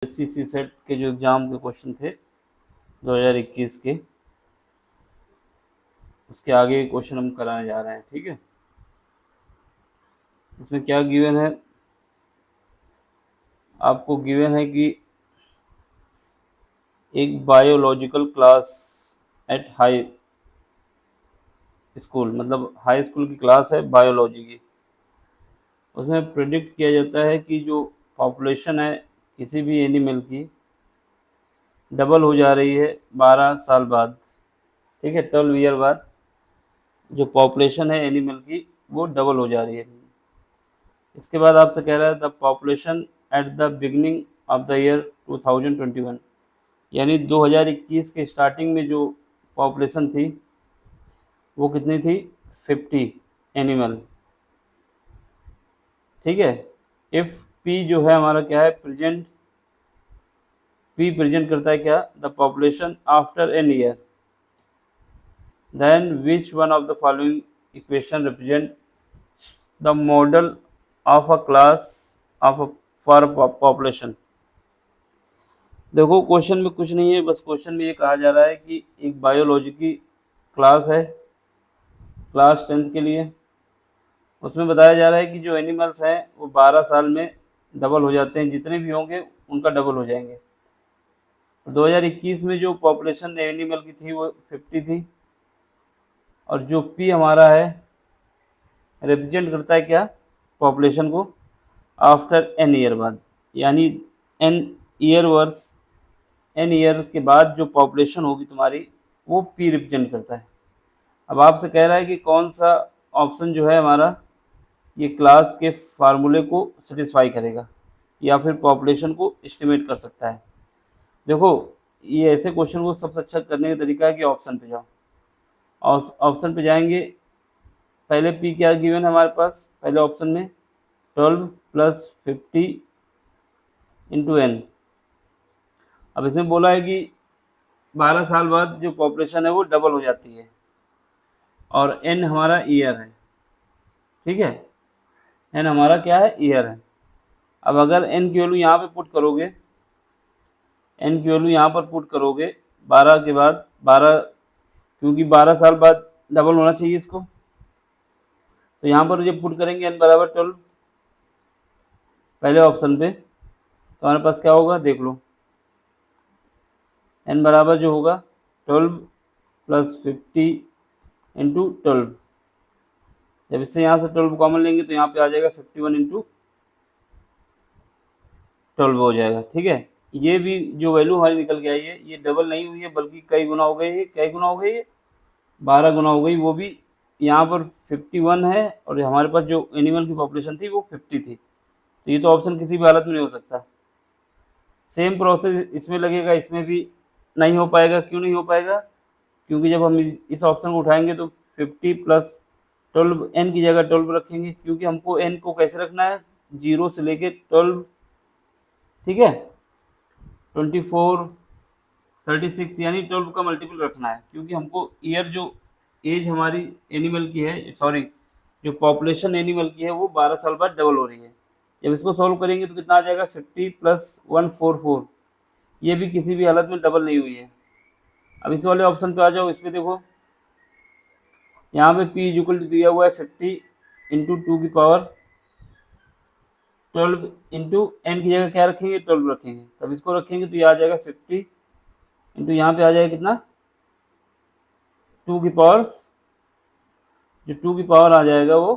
SCC set के जो exam के क्वेश्चन थे 2021 के, उसके आगे क्वेश्चन हम कराने जा रहे हैं। ठीक है, इसमें क्या गिवन है, आपको गिवन है कि एक biological class at high school, मतलब हाई स्कूल की क्लास है बायोलॉजी की, उसमें प्रिडिक्ट किया जाता है कि जो पॉपुलेशन है किसी भी एनिमल की डबल हो जा रही है 12 साल बाद। ठीक है, 12 ईयर बाद जो पॉपुलेशन है एनिमल की वो डबल हो जा रही है। इसके बाद आपसे कह रहा है the population at the beginning of the year 2021, यानी 2021 के स्टार्टिंग में जो पॉपुलेशन थी वो कितनी थी, 50 एनिमल। ठीक है, इफ़ पी जो है हमारा क्या है, प्रेजेंट, पी प्रेजेंट करता है क्या, the population after n year, then which one of the following equation represent the model of a class of for population. देखो क्वेश्चन में कुछ नहीं है, बस क्वेश्चन में ये कहा जा रहा है कि एक बायोलॉजी की क्लास है, क्लास 10th के लिए, उसमें बताया जा रहा है कि जो एनिमल्स हैं वो 12 साल में डबल हो जाते हैं, जितने भी होंगे उनका डबल हो जाएंगे। 2021 में जो पॉपुलेशन एनिमल की थी वो 50 थी, और जो पी हमारा है रिप्रेजेंट करता है क्या, पॉपुलेशन को आफ्टर एन ईयर बाद, यानी एन ईयर वर्स, एन ईयर के बाद जो पॉपुलेशन होगी तुम्हारी वो पी रिप्रेजेंट करता है। अब आपसे कह रहा है कि कौन सा ऑप्शन जो है हमारा ये क्लास के फार्मूले को सेटिस्फाई करेगा या फिर पॉपुलेशन को एस्टिमेट कर सकता है। देखो ये ऐसे क्वेश्चन को सबसे अच्छा करने का तरीका है कि ऑप्शन पे जाओ, और ऑप्शन पे जाएंगे, पहले पी क्या गिवन है हमारे पास, पहले ऑप्शन में 12 + 50 इंटू एन। अब इसमें बोला है कि 12 साल बाद जो पॉपुलेशन है वो डबल हो जाती है, और एन हमारा ईयर है। ठीक है, एन हमारा क्या है, ईयर है। अब अगर एन की वैल्यू यहाँ पे पुट करोगे, एन की वैल्यू यहाँ पर पुट करोगे 12 के बाद 12, क्योंकि 12 साल बाद डबल होना चाहिए इसको, तो यहाँ पर जब पुट करेंगे एन बराबर 12 पहले ऑप्शन पे, तो हमारे पास क्या होगा देख लो, एन बराबर जो होगा 12 + 50 इंटू 12। जब इससे यहाँ से 12 कॉमन लेंगे तो यहाँ पे आ जाएगा 51 इंटू 12 हो जाएगा। ठीक है, ये भी जो वैल्यू हमारी निकल के आई है ये डबल नहीं हुई है, बल्कि कई गुना हो गई है, कई गुना हो गई है, 12 गुना हो गई। वो भी यहाँ पर 51 है, और हमारे पास जो एनिमल की पॉपुलेशन थी वो 50 थी, तो ये तो ऑप्शन किसी भी हालत में नहीं हो सकता। सेम प्रोसेस इसमें लगेगा, इसमें भी नहीं हो पाएगा। क्यों नहीं हो पाएगा, क्योंकि जब हम इस ऑप्शन को उठाएंगे तो 50 + 12 एन की जगह 12 रखेंगे, क्योंकि हमको एन को कैसे रखना है, 0 से लेके 12, ठीक है, 24, 36, यानी 12 का मल्टीपल रखना है, क्योंकि हमको ईयर जो एज हमारी एनिमल की है, सॉरी जो पॉपुलेशन एनिमल की है वो 12 साल बाद डबल हो रही है। जब इसको सॉल्व करेंगे तो कितना आ जाएगा, 50 + 144, ये भी किसी भी हालत में डबल नहीं हुई है। अब इस वाले ऑप्शन पे आ जाओ, इसमें देखो यहाँ पे p इक्वल टू दिया हुआ है 50 इंटू 2 की पावर 12 इंटू एन की जगह क्या रखेंगे, 12 रखेंगे, तब इसको रखेंगे तो ये आ जाएगा 50 इंटू यहाँ पे आ जाएगा कितना, 2 की पावर, जो 2 की पावर आ जाएगा वो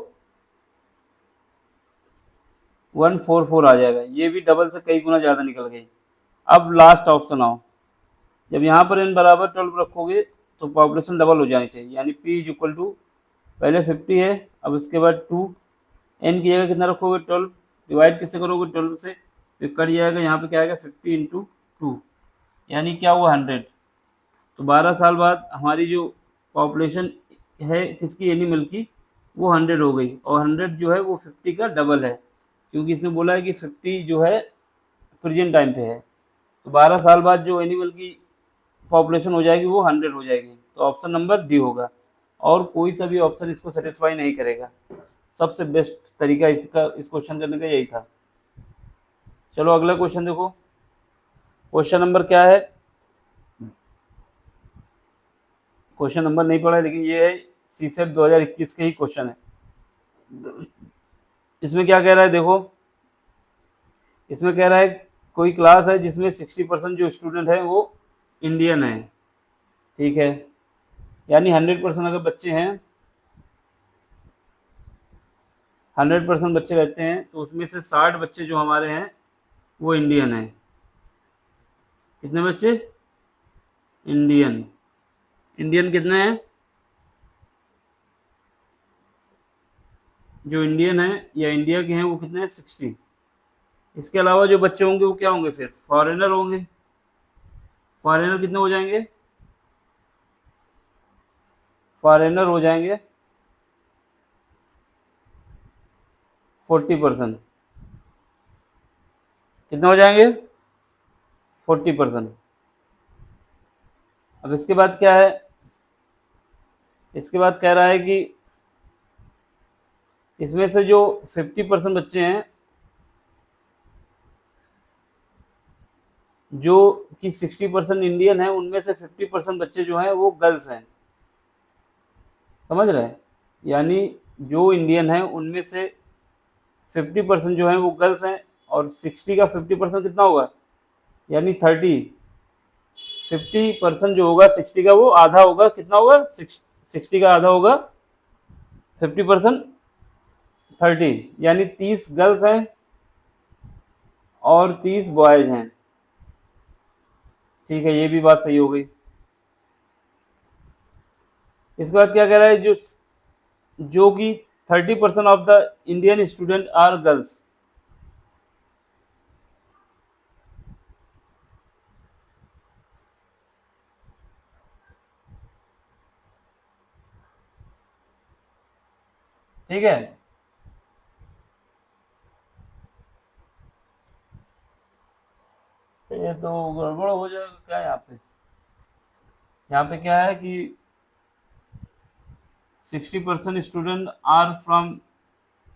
144 आ जाएगा। ये भी डबल से कई गुना ज़्यादा निकल गई। अब लास्ट ऑप्शन आओ, जब यहाँ पर n बराबर 12 रखोगे तो पॉपुलेशन डबल हो जानी चाहिए, यानी p इक्वल टू पहले 50 है, अब इसके बाद 2, n की जगह कितना रखोगे 12, डिवाइड किससे करोगे 12 से, फिर कट जाएगा, यहाँ पे क्या आएगा 50 इंटू 2, यानी क्या हुआ 100। तो 12 साल बाद हमारी जो पॉपुलेशन है किसकी, एनिमल की, वो 100 हो गई, और 100 जो है वो 50 का डबल है, क्योंकि इसमें बोला है कि 50 जो है प्रेजेंट टाइम पे है, तो 12 साल बाद जो एनिमल की पॉपुलेशन हो जाएगी वो 100 हो जाएगी। तो ऑप्शन नंबर डी होगा, और कोई सा भी ऑप्शन इसको सेटिस्फाई नहीं करेगा। सबसे बेस्ट तरीका इसका, इस क्वेश्चन करने का यही था। चलो अगला क्वेश्चन देखो, क्वेश्चन नंबर क्या है, क्वेश्चन नंबर नहीं पढ़ा लेकिन ये है सीसेट 2021 के ही क्वेश्चन है। इसमें क्या कह रहा है देखो, इसमें कह रहा है कोई क्लास है जिसमें 60% जो स्टूडेंट है वो इंडियन है, ठीक है, यानी 100% अगर बच्चे हैं, 100% बच्चे रहते हैं तो उसमें से 60 बच्चे जो हमारे हैं वो इंडियन हैं। कितने बच्चे इंडियन, इंडियन कितने हैं, जो इंडियन है या इंडिया के हैं वो कितने हैं 60। इसके अलावा जो बच्चे होंगे वो क्या होंगे, फिर फॉरेनर होंगे। फॉरेनर कितने हो जाएंगे, फॉरेनर हो जाएंगे 40%। कितने हो जाएंगे 40%। अब इसके बाद क्या है, इसके बाद कह रहा है कि इसमें से जो 50% बच्चे हैं जो कि 60% इंडियन है, उनमें से 50% बच्चे जो हैं वो गर्ल्स हैं। समझ रहे हैं, यानी जो इंडियन है उनमें से 50% जो है वो गर्ल्स हैं, और 60 का 50% कितना होगा, यानी 50% जो होगा 60 का वो आधा होगा, कितना होगा 60 का आधा होगा 50%, 30, यानी 30 गर्ल्स हैं और 30 बॉयज हैं। ठीक है, ये भी बात सही हो गई। इसके बाद क्या कह रहा है, जो कि 30% of the Indian student are girls. ठीक है, ये तो गड़बड़ हो जाएगा क्या यहाँ पे, यहाँ पे क्या है कि 60% student are from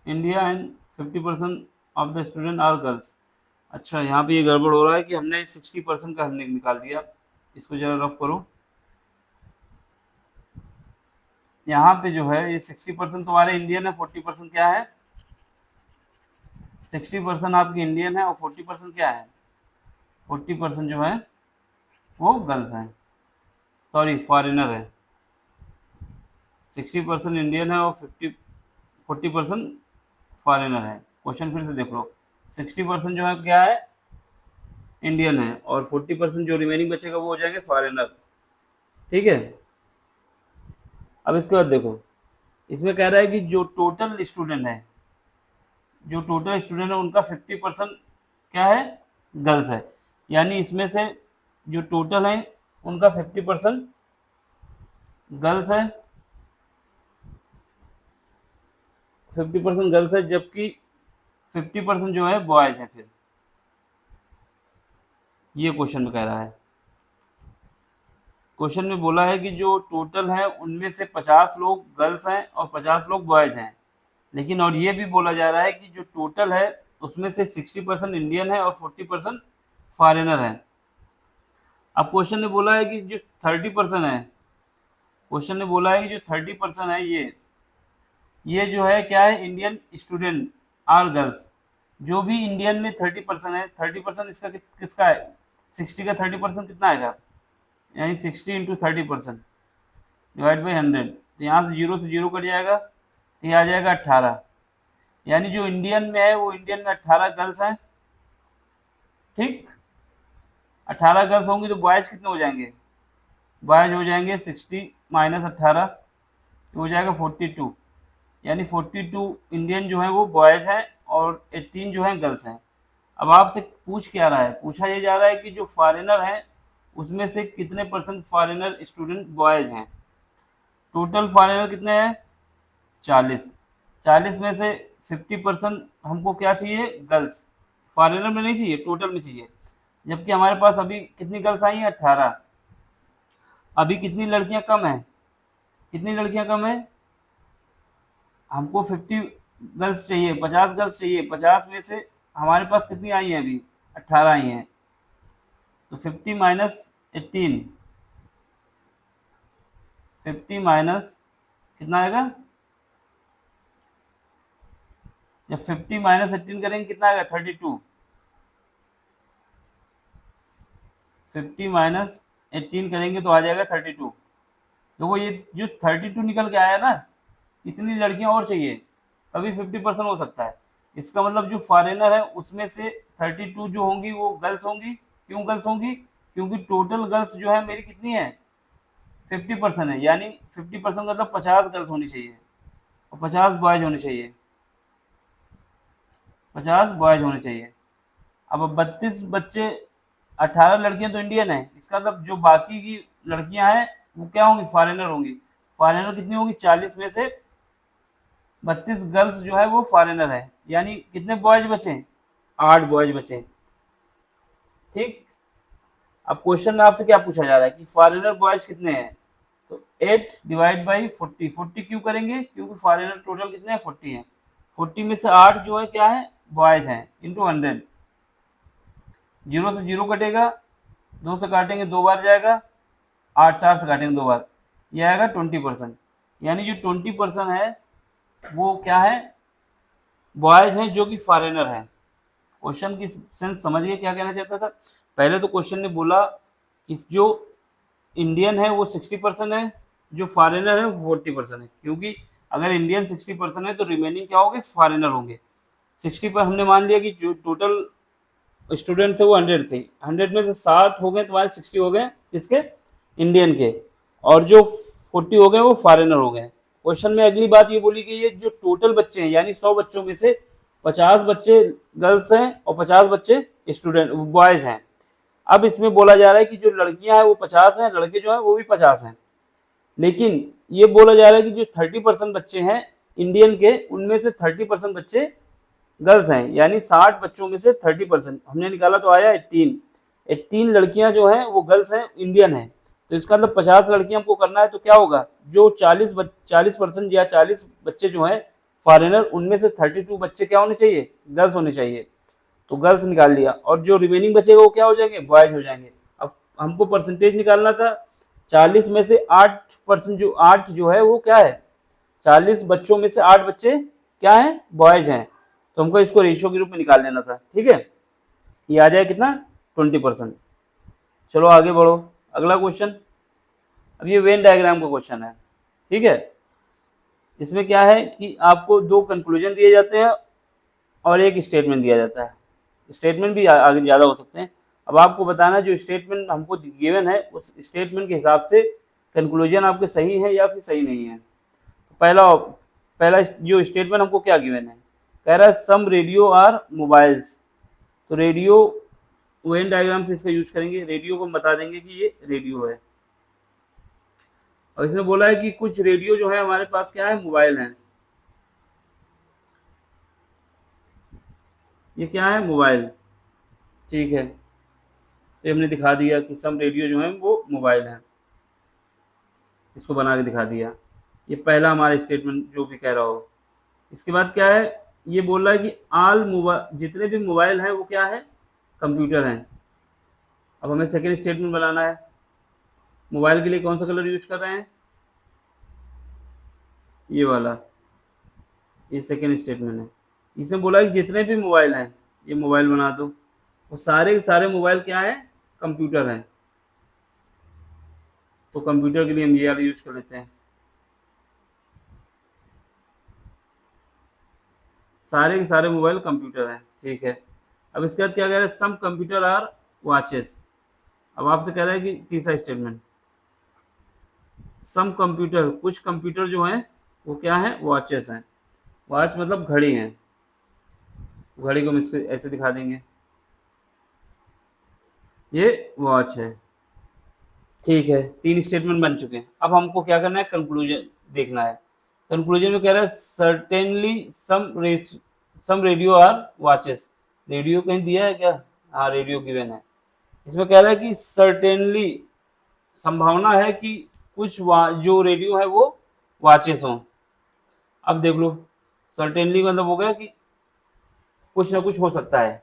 India and 50% of the student are girls. अच्छा, यहाँ पे ये गड़बड़ हो रहा है कि हमने 60% का हमने निकाल दिया। इसको जरा रफ करो, यहाँ पे जो है ये 60% तुम्हारे इंडियन है, 40% क्या है, 60% आपकी इंडियन है और 40% क्या है, 40% जो है वो गर्ल्स हैं, सॉरी फॉरेनर है। 60% इंडियन है और 40% फॉरेनर है। क्वेश्चन फिर से देख लो, 60% जो है क्या है, इंडियन है, और 40% जो रिमेनिंग बचेगा वो हो जाएंगे फॉरेनर। ठीक है, अब इसके बाद देखो, इसमें कह रहा है कि जो टोटल स्टूडेंट है, जो टोटल स्टूडेंट है उनका 50% क्या है, गर्ल्स है, यानी इसमें से जो टोटल है उनका 50% गर्ल्स है, 50% गर्ल्स है, जबकि 50% जो है बॉयज है। फिर ये क्वेश्चन में कह रहा है, क्वेश्चन में बोला है कि जो टोटल है उनमें से 50 लोग गर्ल्स हैं और 50 लोग बॉयज हैं, लेकिन और ये भी बोला जा रहा है कि जो टोटल है उसमें से 60% इंडियन है और 40% फॉरेनर है। अब क्वेश्चन ने बोला है कि जो 30% है, क्वेश्चन ने बोला है कि जो 30% है ये जो है क्या है, इंडियन स्टूडेंट आर गर्ल्स। जो भी इंडियन में 30% है, 30% इसका किसका है, 60 का 30% कितना आएगा, यानी 60 इंटू 30% डिवाइड बाई 100, तो यहाँ से जीरो कट जाएगा तो ये आ जाएगा 18, यानी जो इंडियन में है वो इंडियन में 18 गर्ल्स हैं। ठीक, 18 गर्ल्स होंगी तो बॉयज कितने हो जाएंगे, बॉयज हो जाएंगे 60 माइनस 18 तो हो जाएगा 42, यानी 42 इंडियन जो है वो बॉयज हैं और 18 जो है गर्ल्स हैं। अब आपसे पूछ क्या रहा है, पूछा ये जा रहा है कि जो फॉरेनर हैं उसमें से कितने परसेंट फॉरेनर स्टूडेंट बॉयज हैं। टोटल फॉरेनर कितने हैं 40, 40 में से 50% हमको क्या चाहिए, गर्ल्स, फॉरेनर में नहीं चाहिए, टोटल में चाहिए, जबकि हमारे पास अभी कितनी गर्ल्स आई हैं 18। अभी कितनी लड़कियां कम हैं, कितनी लड़कियां कम है, हमको 50 गर्ल्स चाहिए, 50 गर्ल्स चाहिए, 50 में से हमारे पास कितनी आई हैं अभी 18 आई हैं, तो 50 माइनस 18, 50 माइनस कितना आएगा, जब 50 माइनस 18 करेंगे कितना आएगा 32, 50 माइनस 18 करेंगे तो आ जाएगा 32। देखो ये जो 32 निकल के आया ना, इतनी लड़कियां और चाहिए तभी 50% हो सकता है। इसका मतलब जो फॉरेनर है उसमें से 32 जो होंगी वो गर्ल्स होंगी। क्यों गर्ल्स होंगी, क्योंकि टोटल गर्ल्स जो है मेरी कितनी है 50% है, यानी 50% मतलब 50 गर्ल्स होनी चाहिए और 50 बॉयज होने चाहिए, 50 बॉयज होने चाहिए। अब 32 बच्चे, 18 लड़कियां तो इंडियन है, इसका मतलब जो बाकी की लड़कियां हैं वो क्या होंगी, फॉरेनर होंगी। फॉरेनर कितनी होंगी, 40 में से 32 गर्ल्स जो है वो फॉरेनर है, यानी कितने बॉयज बचे, 8 बॉयज बचे। ठीक, अब क्वेश्चन में आपसे क्या पूछा जा रहा है कि फॉरेनर बॉयज कितने हैं, तो 8 डिवाइड बाई 40, 40 क्यों करेंगे, क्योंकि फॉरेनर टोटल कितने हैं 40 हैं, 40 में से 8 जो है क्या है बॉयज हैं, इंटू 100, 0 से 0 कटेगा, 2 से काटेंगे 2 बार जाएगा, 8 4 से काटेंगे 2 बार, ये आएगा 20%। यानी जो 20% है वो क्या है, बॉयज हैं जो कि फॉरेनर हैं। क्वेश्चन की सेंस समझिए क्या कहना चाहता था। पहले तो क्वेश्चन ने बोला कि जो इंडियन है वो 60% है, जो फॉरेनर है वो 40% है, क्योंकि अगर इंडियन 60% है तो रिमेनिंग क्या होंगे, फॉरेनर होंगे। 60 पर हमने मान लिया कि जो टोटल स्टूडेंट थे वो 100 थे, 100 में से 60 हो गए, तुम्हारे 60 हो गए किसके, इंडियन के, और जो 40 हो गए वो फॉरेनर हो गए। क्वेश्चन में अगली बात ये बोली गई है जो टोटल बच्चे हैं, यानी 100 बच्चों में से 50 बच्चे गर्ल्स हैं और 50 बच्चे स्टूडेंट बॉयज हैं। अब इसमें बोला जा रहा है कि जो लड़कियां हैं वो 50 हैं, लड़के जो हैं वो भी 50 हैं, लेकिन ये बोला जा रहा है कि जो 30% बच्चे हैं इंडियन के, उनमें से 30% बच्चे गर्ल्स हैं, यानी 60 बच्चों में से 30% हमने निकाला तो आया 18, 18 लड़कियां जो हैं वो गर्ल्स हैं, इंडियन हैं। तो इसका मतलब 50 लड़कियां हमको करना है, तो क्या होगा, जो 40% या 40 बच्चे जो हैं फॉरेनर, उनमें से 32 बच्चे क्या होने चाहिए, गर्ल्स होने चाहिए। तो गर्ल्स निकाल लिया, और जो रिमेनिंग बचेगा वो क्या हो जाएंगे, बॉयज हो जाएंगे। अब हमको परसेंटेज निकालना था, 40 में से 8%, जो 8 जो है वो क्या है, 40 बच्चों में से 8 बच्चे क्या हैं, बॉयज हैं। तो हमको इसको रेशियो के रूप में निकाल लेना था, ठीक है। ये आ जाए कितना, 20%। चलो आगे बढ़ो, अगला क्वेश्चन। अब ये वेन डायग्राम का क्वेश्चन है, ठीक है। इसमें क्या है कि आपको 2 कंक्लूजन दिए जाते हैं और एक स्टेटमेंट दिया जाता है। स्टेटमेंट भी आगे ज़्यादा हो सकते हैं। अब आपको बताना जो स्टेटमेंट हमको गिवन है उस स्टेटमेंट के हिसाब से कंक्लूजन आपके सही है या फिर सही नहीं है। पहला पहला जो स्टेटमेंट हमको क्या गिवन है, कह रहा है सम रेडियो आर मोबाइल्स। तो रेडियो वेन डायग्राम से इसका यूज करेंगे, रेडियो को हम बता देंगे कि ये रेडियो है। और इसने बोला है कि कुछ रेडियो जो है हमारे पास क्या है, मोबाइल हैं। ये क्या है, मोबाइल, ठीक है। तो हमने दिखा दिया कि सम रेडियो जो है वो मोबाइल हैं, इसको बना के दिखा दिया। ये पहला हमारा स्टेटमेंट जो भी कह रहा हो। इसके बाद क्या है, ये बोल रहा है कि ऑल मोबाइल, जितने भी मोबाइल हैं वो क्या है, कंप्यूटर हैं। अब हमें सेकेंड स्टेटमेंट बनाना है। मोबाइल के लिए कौन सा कलर यूज कर रहे हैं, ये वाला, ये सेकेंड स्टेटमेंट है। इसने बोला कि जितने भी मोबाइल हैं, ये मोबाइल बना दो, वो सारे के सारे मोबाइल क्या है, कंप्यूटर हैं। तो कंप्यूटर के लिए हम ये वाला यूज कर लेते हैं, सारे के सारे मोबाइल कंप्यूटर हैं, ठीक है। अब इसके बाद क्या कह रहा है, सम कंप्यूटर आर वॉचेस। अब आपसे कह रहा है कि तीसरा स्टेटमेंट, सम कंप्यूटर, कुछ कंप्यूटर जो हैं वो क्या है, वॉचेस हैं। वॉच मतलब घड़ी है, घड़ी को हम इसको ऐसे दिखा देंगे, ये वॉच है, ठीक है। 3 स्टेटमेंट बन चुके हैं। अब हमको क्या करना है, कंक्लूजन देखना है। कंक्लूजन में कह रहा है certainly some radio are watches. Radio कहीं दिया है क्या, हाँ रेडियो गिवन है। इसमें कह रहा है कि सर्टेनली, संभावना है कि कुछ जो रेडियो है वो वॉचेस हों। अब देख लो, सर्टेनली मतलब हो गया कि कुछ ना कुछ हो सकता है।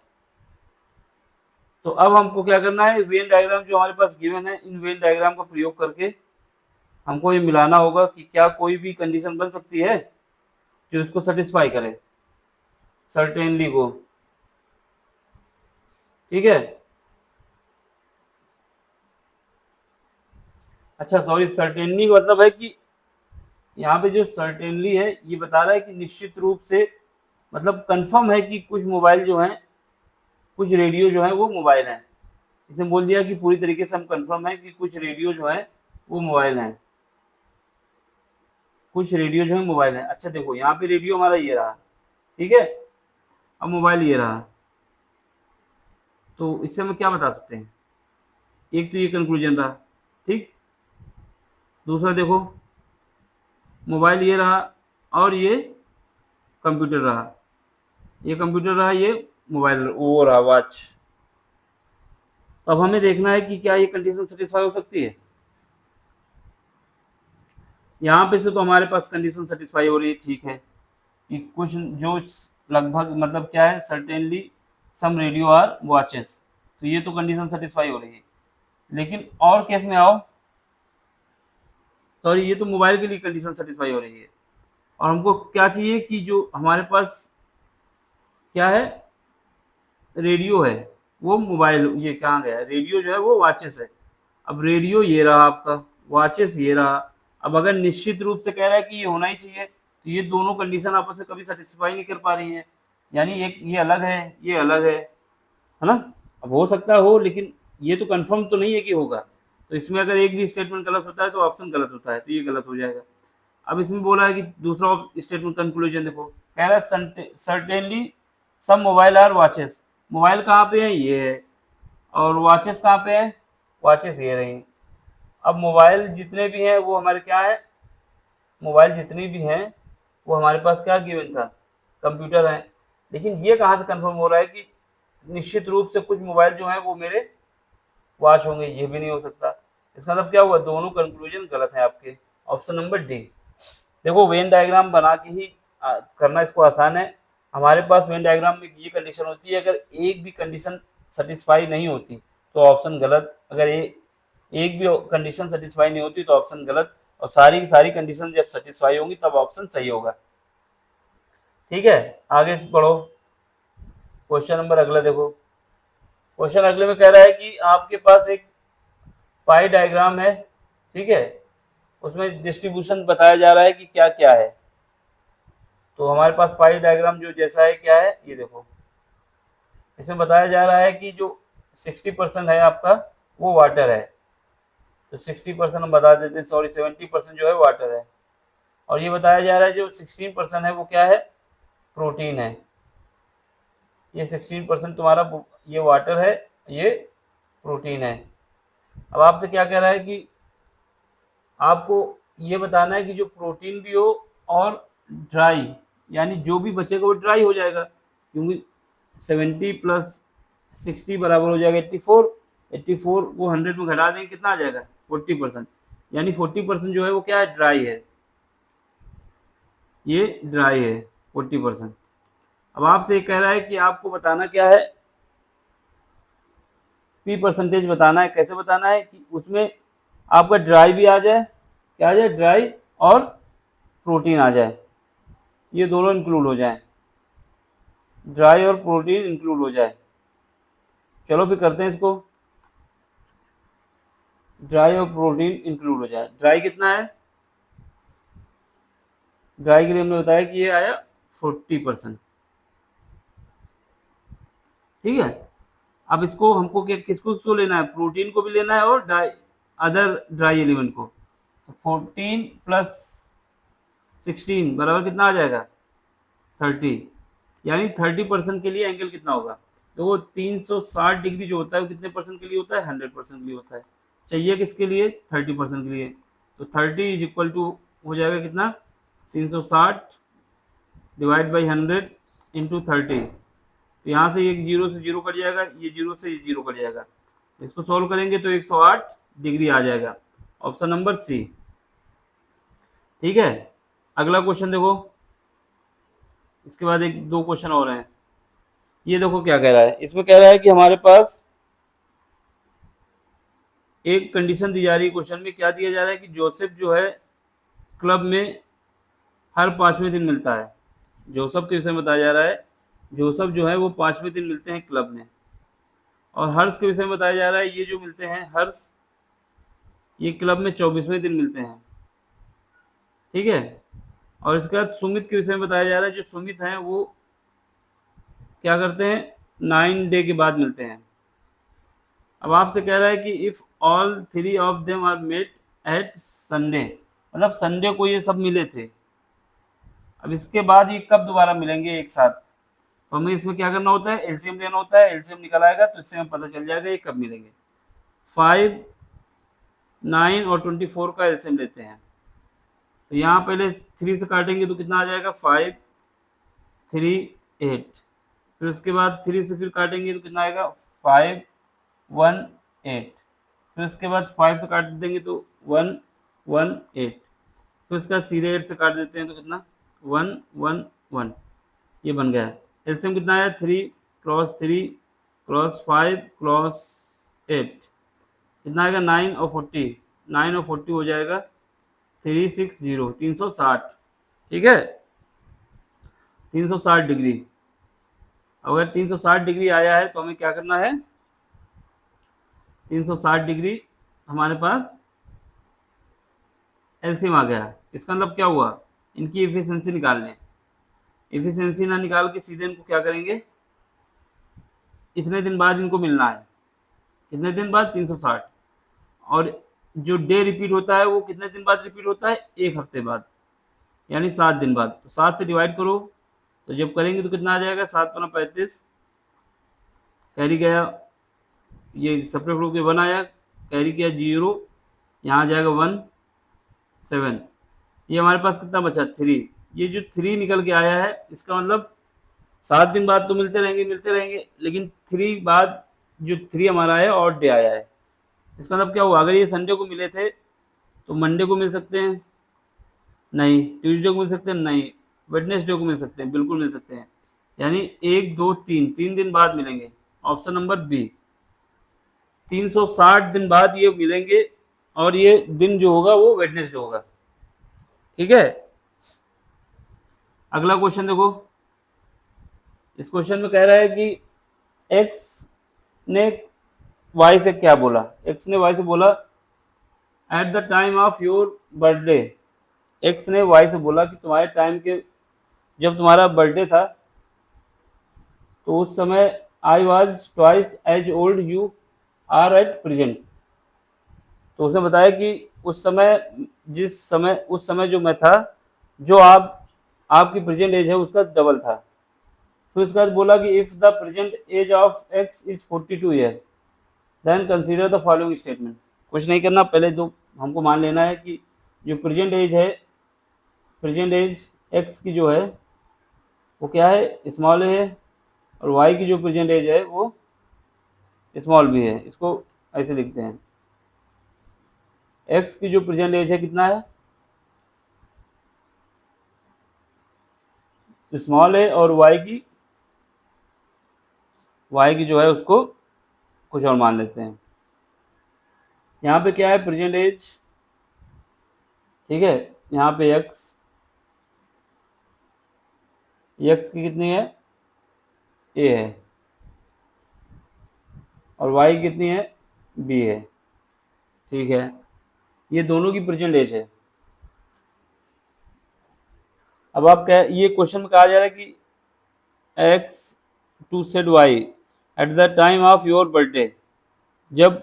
तो अब हमको क्या करना है, वेन डायग्राम जो हमारे पास गिवन है, इन वेन डायग्राम का प्रयोग करके हमको ये मिलाना होगा कि क्या कोई भी कंडीशन बन सकती है जो इसको सेटिस्फाई करे, सर्टेनली को। ठीक है, अच्छा सॉरी, सर्टेनली मतलब है कि यहाँ पे जो सर्टेनली है ये बता रहा है कि निश्चित रूप से, मतलब कंफर्म है कि कुछ मोबाइल जो हैं, कुछ रेडियो जो है वो मोबाइल हैं। इसने बोल दिया कि पूरी तरीके से हम कंफर्म है कि कुछ रेडियो जो है वो मोबाइल हैं, कुछ रेडियो जो है मोबाइल हैं। अच्छा देखो, यहाँ पे रेडियो हमारा ये रहा, ठीक है, अब मोबाइल ये रहा, तो इससे हम क्या बता सकते हैं, एक तो ये कंक्लूजन रहा, ठीक। दूसरा देखो, मोबाइल ये रहा और ये कंप्यूटर रहा, ये कंप्यूटर रहा, ये मोबाइल वो रहा, वॉच। तो अब हमें देखना है कि क्या ये कंडीशन सेटिस्फाई हो सकती है। यहाँ पे से तो हमारे पास कंडीशन सेटिस्फाई हो रही है, ठीक है, कि कुछ जो लगभग मतलब क्या है, certainly some radio are watches, तो ये तो कंडीशन सेटिस्फाई हो रही है। लेकिन और केस में आओ, सॉरी, ये तो मोबाइल के लिए कंडीशन सेटिस्फाई हो रही है, और हमको क्या चाहिए कि जो हमारे पास क्या है, रेडियो है वो मोबाइल, ये कहाँ गया, रेडियो जो है वो वॉचेस है। अब रेडियो ये रहा आपका, वॉचेस ये रहा। अब अगर निश्चित रूप से कह रहा है कि ये होना ही चाहिए, तो ये दोनों कंडीशन आपस में कभी सेटिस्फाई नहीं कर पा रही हैं, यानी एक ये अलग है, ये अलग है ना। अब हो सकता हो, लेकिन ये तो कंफर्म तो नहीं है कि होगा। तो इसमें अगर एक भी स्टेटमेंट गलत होता है तो ऑप्शन गलत होता है, तो ये गलत हो जाएगा। अब इसमें बोला है कि दूसरा स्टेटमेंट कंक्लूजन देखो, कह रहा है सर्टेनली सब मोबाइल आर वॉचेस, मोबाइल कहाँ पे है, ये है, और वॉचेस कहाँ पे है, वॉचेस ये रही। अब मोबाइल जितने भी हैं वो हमारे क्या है, मोबाइल जितनी भी हैं वो हमारे पास क्या गिवन था, कंप्यूटर है। लेकिन ये कहाँ से कंफर्म हो रहा है कि निश्चित रूप से कुछ मोबाइल जो हैं वो मेरे वॉच होंगे, ये भी नहीं हो सकता। इसका मतलब क्या हुआ, दोनों कंक्लूजन गलत है आपके। Option number D. देखो, वेन डायग्राम बना के ही करना इसको आसान है। हमारे पास वेन डायग्राम में ये कंडीशन होती है, अगर एक भी कंडीशन सेटिस्फाई नहीं होती तो ऑप्शन गलत, अगर एक भी कंडीशन सेटिस्फाई नहीं होती तो ऑप्शन गलत, और सारी की सारी कंडीशन जब सेटिस्फाई होंगी तब ऑप्शन सही होगा। ठीक है, आगे बढ़ो। क्वेश्चन नंबर अगला देखो। क्वेश्चन अगले में कह रहा है कि आपके पास एक पाई डायग्राम है, ठीक है, उसमें डिस्ट्रीब्यूशन बताया जा रहा है कि क्या क्या है। तो हमारे पास पाई डायग्राम जो जैसा है, क्या है, ये देखो, इसमें बताया जा रहा है कि जो 60% है आपका वो वाटर है, तो 60% हम बता देते हैं, सॉरी 70% जो है वाटर है। और ये बताया जा रहा है जो 16% है वो क्या है, प्रोटीन है। ये 16% तुम्हारा ये वाटर है, ये प्रोटीन है। अब आपसे क्या कह रहा है कि आपको ये बताना है कि जो प्रोटीन भी हो और ड्राई, यानी जो भी बचेगा वो ड्राई हो जाएगा, क्योंकि 70 प्लस 60 बराबर हो जाएगा 84। 84 को 100 में घटा देंगे, कितना आ जाएगा, 40%, यानी 40% जो है वो क्या है, ड्राई है, ये ड्राई है 40%। अब आपसे कह रहा है कि आपको बताना क्या है, पी परसेंटेज बताना है। कैसे बताना है कि उसमें आपका ड्राई भी आ जाए, क्या आ जाए, ड्राई, और प्रोटीन आ जाए, ये दोनों इंक्लूड हो जाए, ड्राई और प्रोटीन इंक्लूड हो जाए। चलो फिर करते हैं इसको, ड्राई और प्रोटीन इंक्लूड हो जाए। ड्राई कितना है, ड्राई के लिए हमने बताया कि ये आया 40%। ठीक है, अब इसको हमको किसको किसको लेना है, प्रोटीन को भी लेना है और अदर ड्राई एलिमेंट को। 14 प्लस 16 बराबर कितना आ जाएगा, 30, यानी 30% के लिए एंगल कितना होगा, तो वो 360 डिग्री जो होता है वो कितने परसेंट के लिए होता है, 100% के लिए होता है। चाहिए किसके लिए, 30% के लिए। तो 30 इज इक्वल टू हो जाएगा कितना, 360 डिवाइड बाई 100 इंटू 30। तो यहाँ से ये जीरो से जीरो कट जाएगा, ये जीरो से ये जीरो कट जाएगा। इसको सॉल्व करेंगे तो 108 डिग्री आ जाएगा, ऑप्शन नंबर सी। ठीक है, अगला क्वेश्चन देखो, इसके बाद एक दो क्वेश्चन और हैं। ये देखो क्या कह रहा है, इसमें कह रहा है कि हमारे पास एक कंडीशन दी जा रही है क्वेश्चन में, क्या दिया जा रहा है कि जोसेफ जो है क्लब में हर 5वें दिन मिलता है। जोसेफ के विषय में बताया जा रहा है, जोसेफ जो है वो 5वें दिन मिलते हैं क्लब में। और हर्ष के विषय में बताया जा रहा है, ये जो मिलते हैं हर्ष, ये क्लब में 24वें दिन मिलते हैं। ठीक है। और इसके बाद सुमित के विषय में बताया जा रहा है, जो सुमित हैं वो क्या करते हैं, 9 डे के बाद मिलते हैं। अब आपसे कह रहा है कि if all 3 of them are met at Sunday, मतलब संडे को ये सब मिले थे, अब इसके बाद ये कब दोबारा मिलेंगे एक साथ, तो हमें इसमें क्या करना होता है, एलसीएम लेना होता है। एलसीएम निकल आएगा तो इससे हमें पता चल जाएगा ये कब मिलेंगे। 5, 9 और 24 का एलसीएम लेते हैं। तो यहाँ पहले 3 से काटेंगे तो कितना आ जाएगा, 5, 3, 8। फिर उसके बाद 3 से फिर काटेंगे तो कितना आएगा, 5, 1, 8। फिर उसके बाद 5 से काट देंगे तो 1, 1, 8। फिर उसके बाद सीधे 8 से काट देते हैं तो कितना, 1, 1, 1। ये बन गया। एलसीएम कितना आया, 3 क्रॉस 3 क्रॉस 5 क्रॉस 8, कितना आएगा, 9 और 40। 9 और 40 हो जाएगा 360, 360। ठीक है, 360 डिग्री। अगर 360 डिग्री आया है तो हमें क्या करना है, 360 डिग्री हमारे पास एलसीएम आ गया। इसका मतलब क्या हुआ, इनकी एफिशिएंसी निकाल लें। एफिशिएंसी ना निकाल के सीधे इनको क्या करेंगे, इतने दिन बाद इनको मिलना है। कितने दिन बाद, 360। और जो डे रिपीट होता है वो कितने दिन बाद रिपीट होता है, 1 हफ्ते बाद, यानी 7 दिन बाद। तो 7 से डिवाइड करो, तो जब करेंगे तो कितना आ जाएगा, 7 × 35, कैरी गया, ये सेपरेट हो के 1 आया, कैरी किया 0, यहाँ आ जाएगा 1, 7। ये हमारे पास कितना बचा, 3। ये जो 3 निकल के आया है, इसका मतलब 7 दिन बाद तो मिलते रहेंगे, लेकिन 3 बाद जो 3 हमारा है और डे आया है। इसका मतलब क्या हुआ, अगर ये संडे को मिले थे तो मंडे को मिल सकते हैं, नहीं। ट्यूसडे को मिल सकते हैं, नहीं। वेडनेसडे को मिल सकते हैं, बिल्कुल मिल सकते हैं। यानी 1, 2, 3 दिन बाद मिलेंगे। ऑप्शन नंबर बी, 360 दिन बाद ये मिलेंगे, और ये दिन जो होगा वो वेडनेसडे होगा। ठीक है। अगला क्वेश्चन देखो, इस क्वेश्चन में कह रहा है कि एक्स ने वाई से क्या बोला। एक्स ने वाई से बोला, eight the time of your birthday. X ने वाई से बोला कि तुम्हारे टाइम के, जब तुम्हारा बर्थडे था तो उस समय I was twice as old you are at present. तो उसने बताया कि उस समय जो मैं था, जो आपकी प्रेजेंट एज है उसका डबल था। फिर उसके बाद बोला कि if the present age of X is 42 year then consider the following statement. कुछ नहीं करना, पहले तो हमको मान लेना है कि जो प्रेजेंट एज एक्स की जो है वो क्या है, स्मॉल है, और वाई की जो प्रेजेंट एज है वो स्मॉल भी है। इसको ऐसे लिखते हैं, एक्स की जो प्रेजेंट एज है कितना है, स्मॉल है, और वाई की जो है उसको कुछ और मान लेते हैं। यहाँ पे क्या है, प्रेजेंट एज, ठीक है। यहाँ पे एक्स की कितनी है, ए है, और वाई कितनी है, बी है। ठीक है, ये दोनों की प्रेजेंट एज है। अब आप क्या, ये क्वेश्चन में कहा जा रहा है कि X to said Y at the time of your birthday. जब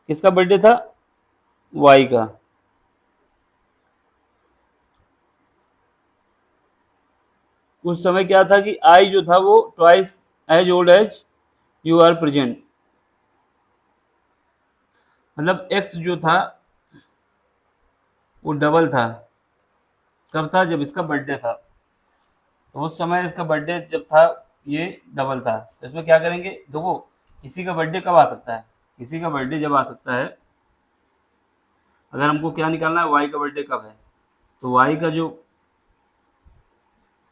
किसका बर्थडे था, वाई का। उस समय क्या था कि आई जो था वो twice as old as you are present. मतलब एक्स जो था वो डबल था। कब था, जब इसका बर्थडे था। तो उस समय इसका बर्थडे जब था ये डबल था। तो इसमें क्या करेंगे, देखो किसी का बर्थडे कब आ सकता है, किसी का बर्थडे जब आ सकता है, अगर हमको क्या निकालना है, वाई का बर्थडे कब है, तो वाई का जो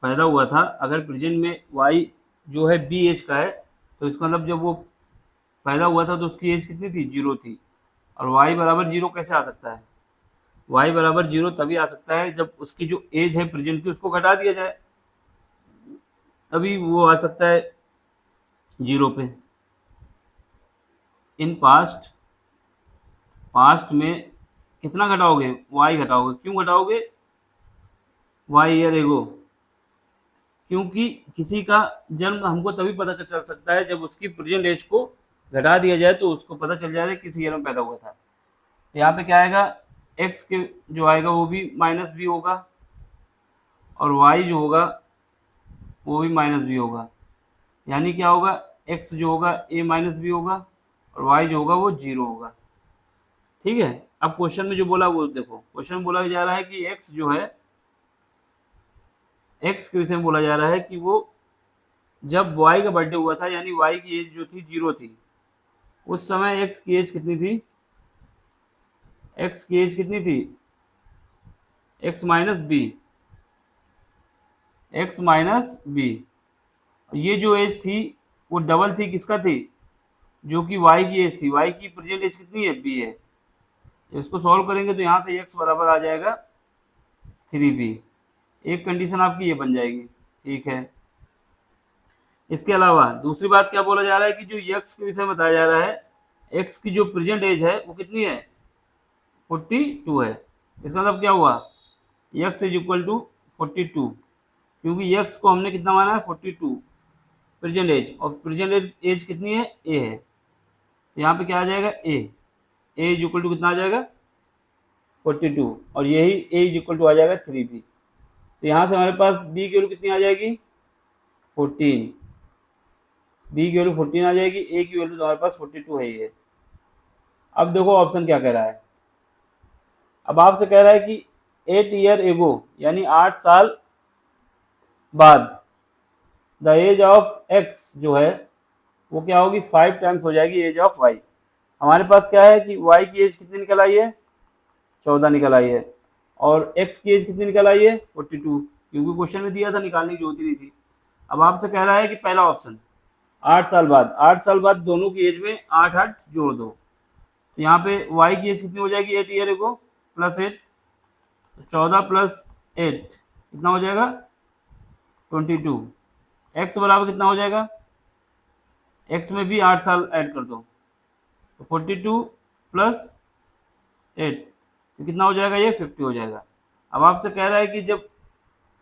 पैदा हुआ था, अगर प्रेजेंट में वाई जो है बी एज का है, तो इसका मतलब जब वो पैदा हुआ था तो उसकी एज कितनी थी, 0 थी। और y बराबर 0 कैसे आ सकता है? y बराबर 0 तभी आ सकता है जब उसकी जो एज है प्रेजेंट की उसको घटा दिया जाए, तभी वो आ सकता है 0 पे। इन पास्ट, पास्ट में कितना घटाओगे? y घटाओगे। क्यों घटाओगे? y ईयर एगो, क्योंकि किसी का जन्म हमको तभी पता चल सकता है जब उसकी प्रेजेंट एज को घटा दिया जाए, तो उसको पता चल जाएगा किस ईयर में पैदा हुआ था। तो यहाँ पे क्या आएगा, x के जो आएगा वो भी माइनस बी होगा, और y जो होगा वो भी माइनस बी होगा। यानी क्या होगा, x जो होगा a माइनस बी होगा, और y जो होगा वो 0 होगा। ठीक है। अब क्वेश्चन में जो बोला वो देखो, क्वेश्चन में बोला जा रहा है कि x जो है, x के विषय में बोला जा रहा है कि वो जब y का बर्थडे हुआ था, यानी y की एज जो थी 0 थी, उस समय x की एज कितनी थी? x की एज कितनी थी? x minus B, x minus B. ये जो एज थी वो डबल थी, किसका थी? जो कि y की एज थी। y की प्रेजेंट एज कितनी है? b है। इसको सॉल्व करेंगे तो यहाँ से x बराबर आ जाएगा 3b। एक कंडीशन आपकी ये बन जाएगी। ठीक है। इसके अलावा दूसरी बात क्या बोला जा रहा है कि जो x के विषय में बताया जा रहा है, x की जो प्रेजेंट एज है वो कितनी है? 42 है। इसका मतलब क्या हुआ, x इज इक्वल टू 42, क्योंकि x को हमने कितना माना है? 42 प्रेजेंट एज, और प्रेजेंट एज कितनी है? a है। तो यहाँ पे क्या आ जाएगा? a इज इक्वल टू कितना आ जाएगा? 42, और यही a इज इक्वल टू आ जाएगा 3b। तो यहाँ से हमारे पास b की वैल्यू कितनी आ जाएगी? 14। b की वैल्यू 14 आ जाएगी, a की वैल्यू तो हमारे पास 42 है ही है। अब देखो ऑप्शन क्या कह रहा है। अब आपसे कह रहा है कि 8 ईयर एगो, यानी 8 साल बाद, द एज ऑफ x जो है वो क्या होगी? 5 टाइम्स हो जाएगी एज ऑफ y। हमारे पास क्या है कि y की एज कितनी निकल आई है? 14 निकल आई है, और x की एज कितनी निकल आई है? 42, क्योंकि क्वेश्चन में दिया था, निकालने की जरूरत ही नहीं थी। अब आपसे कह रहा है कि पहला ऑप्शन 8 साल बाद, 8 साल बाद दोनों की एज में 8 8 जोड़ दो, तो यहाँ पे y की एज कितनी हो जाएगी? 8 ईयर एगो प्लस 8, 14 प्लस 8 कितना हो जाएगा? 22। x बराबर कितना हो जाएगा? x में भी 8 साल ऐड कर दो, तो 42 प्लस 8 तो कितना हो जाएगा? ये 50 हो जाएगा। अब आपसे कह रहा है कि जब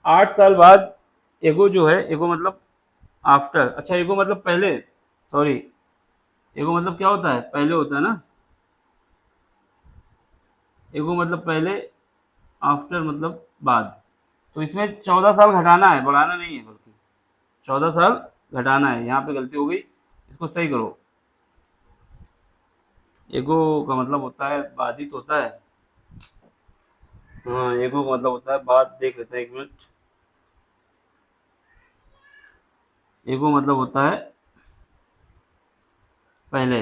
8 साल बाद एगो जो है, एगो मतलब आफ्टर, अच्छा एगो मतलब पहले, सॉरी, एगो मतलब क्या होता है? पहले होता है ना, एगो मतलब पहले, आफ्टर मतलब बाद। तो इसमें 14 साल घटाना है, बढ़ाना नहीं है, बल्कि 14 साल घटाना है। यहाँ पे गलती हो गई, इसको सही करो। एगो का मतलब होता है बाधित होता है, हाँ एगो का मतलब होता है बाद। देख लेते हैं एक मिनट। एगो मतलब होता है पहले,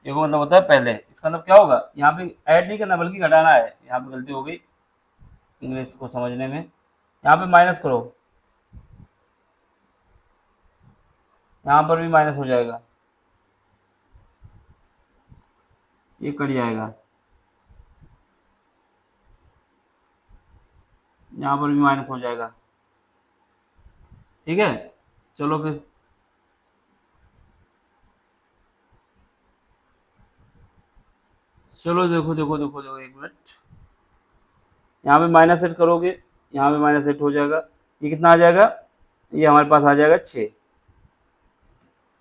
एगो मतलब होता है पहले। इसका मतलब क्या होगा? यहाँ पे ऐड नहीं करना बल्कि घटाना है। यहाँ पे गलती हो गई इंग्लिश को समझने में। यहाँ पे माइनस करो, यहाँ पर भी माइनस हो जाएगा, ये कट जाएगा, यहाँ पर भी माइनस हो जाएगा। ठीक है, चलो फिर। चलो देखो देखो देखो देखो एक मिनट, यहाँ पे माइनस सेट करोगे, यहाँ पे माइनस सेट हो जाएगा। ये कितना आ जाएगा? ये हमारे पास आ जाएगा 6।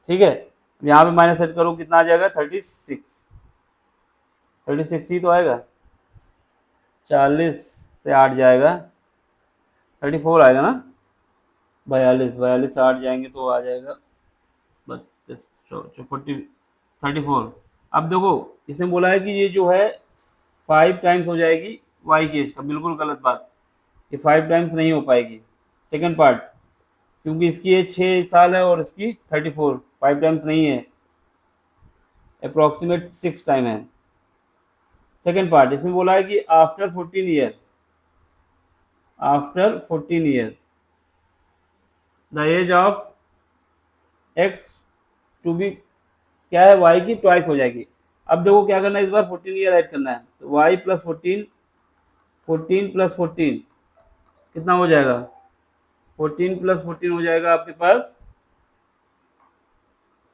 ठीक है, यहाँ पे माइनस सेट करो, कितना आ जाएगा? 36। 36 ही तो आएगा, 40 से 8 जाएगा, 34 आएगा ना, 42, 42 8 जाएंगे तो आ जाएगा 32, 34। अब देखो इसने बोला है कि ये जो है 5 टाइम्स हो जाएगी वाई की एज का, बिल्कुल गलत बात, ये 5 टाइम्स नहीं हो पाएगी। सेकेंड पार्ट, क्योंकि इसकी एज 6 साल है और इसकी 34, 5 टाइम्स नहीं है, अप्रोक्सीमेट 6 टाइम है। सेकेंड पार्ट इसमें बोला है कि after 14 year, after 14 year the age of X to be, क्या है? वाई की ट्वाइस हो जाएगी। अब देखो क्या करना है, इस बार 14 ईयर ऐड करना है, तो y प्लस 14, 14 प्लस 14 कितना हो जाएगा, 14 प्लस 14 हो जाएगा आपके पास,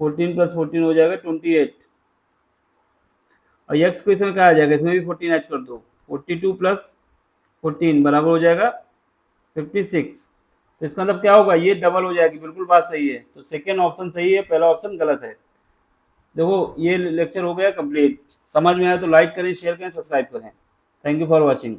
14 प्लस 14 हो जाएगा 28, और x को इसमें क्या आ जाएगा, इसमें भी 14 ऐड कर दो, 42 प्लस 14 बराबर हो जाएगा 56। तो इसका मतलब क्या होगा, ये डबल हो जाएगी, बिल्कुल बात सही है, तो सेकेंड ऑप्शन सही है, पहला ऑप्शन गलत है। देखो ये लेक्चर हो गया कंप्लीट, समझ में आया तो लाइक करें, शेयर करें, सब्सक्राइब करें। Thank you for watching.